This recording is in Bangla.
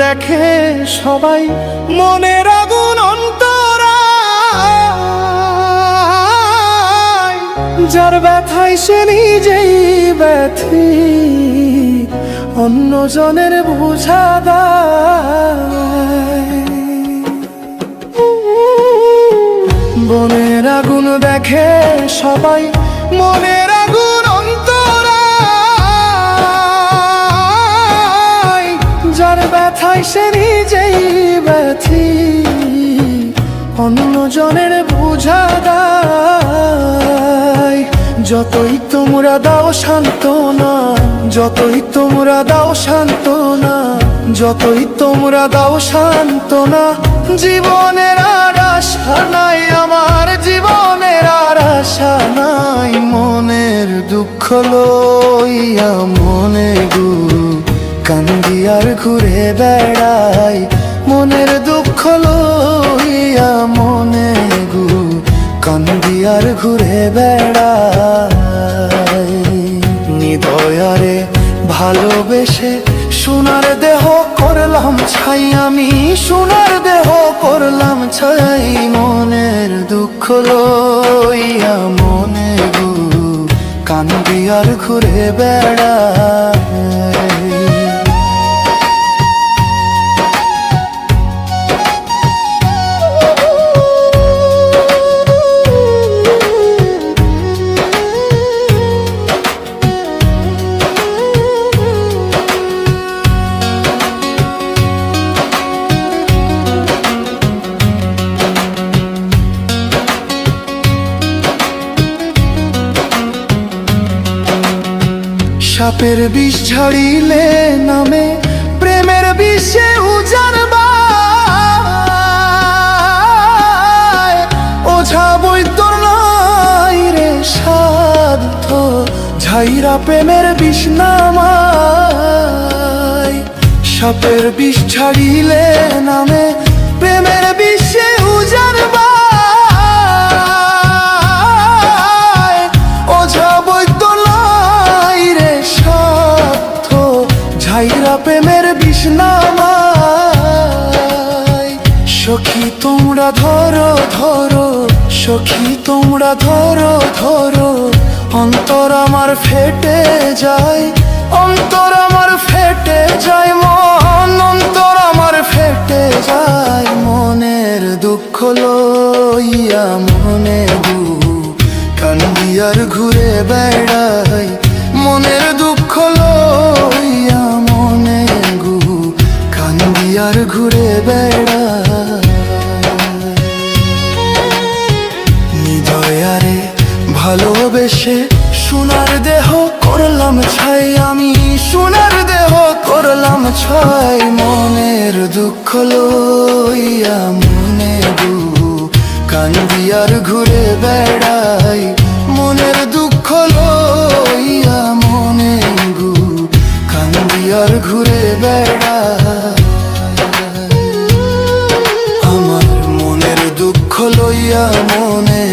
দেখে সবাই, মনের আগুন অন্তরায়, যার ব্যথায় সে নিজেই ব্যথী, অন্যজনের বোঝা দেয়। মনের আগুন দেখে সবাই, মনের আগুন অন্তরায়, যার ব্যথায় সে নিজেই ব্যথী, অন্যজনের বোঝা দেয়। যতই তোমরা দাও সান্ত্বনা, যতই তোমরা দাও সান্ত্বনা, যতই তোমরা দাও সান্ত্বনা, জীবনের আর আশা নাই, আমার জীবনের আর আশা নাই। মনের দুঃখ লইয়া মনে গো কান্দি আর ঘুরে বেড়াই, মনের দুঃখ লইয়া মনে গো কান্দি আর ঘুরে বেড়াই। নিদয়ারে ভালোবেসে সোনার দেহ করলাম ছাই, আমি সোনার দেহ করলাম ছাই। মনের দুঃখ লইয়া মনে গো কান্দি আর ঘুরে বেড়াই। সাপের বিষ ঝাড়িলে নামে প্রেমের বিষে উজাড়বায়, ওঝা বৈদ্যর নাই রে সাধ্য, ঝাইরা প্রেমের বিষ নামায়। সাপের বিষ ঝাড়িলে নামে প্রেমের বিষে উজাড়বায়, ওঝা বৈদ্য নাই রে সাধ্য, ঝাইরা প্রেমের বিষ নামায়। সখী তোমরা ধরো ধরো, সখী তোমরা ধরো ধরো, অন্তর আমার ফেটে যায়, অন্তর আমার ফেটে যায়, মন অন্তর আমার ফেটে যায়। মনের দুঃখ লইয়া মনে গো কান্দি আর ঘুরে বেড়াই, মনের দুঃখ লইয়া মনে গো কান্দি আর ঘুরে বেড়াই। নিদয়ারে ভালোবেসে সোনার দেহ করলাম ছাই, আমি সোনার দেহ করলাম ছাই। মনের দুঃখ লইয়া মনে গো কান্দি আর ঘুরে বেড়াই, মনের দুঃখ লইয়া মনে গো কান্দি আর ঘুরে বেড়াই। আমার মনের দুঃখ লইয়া মনে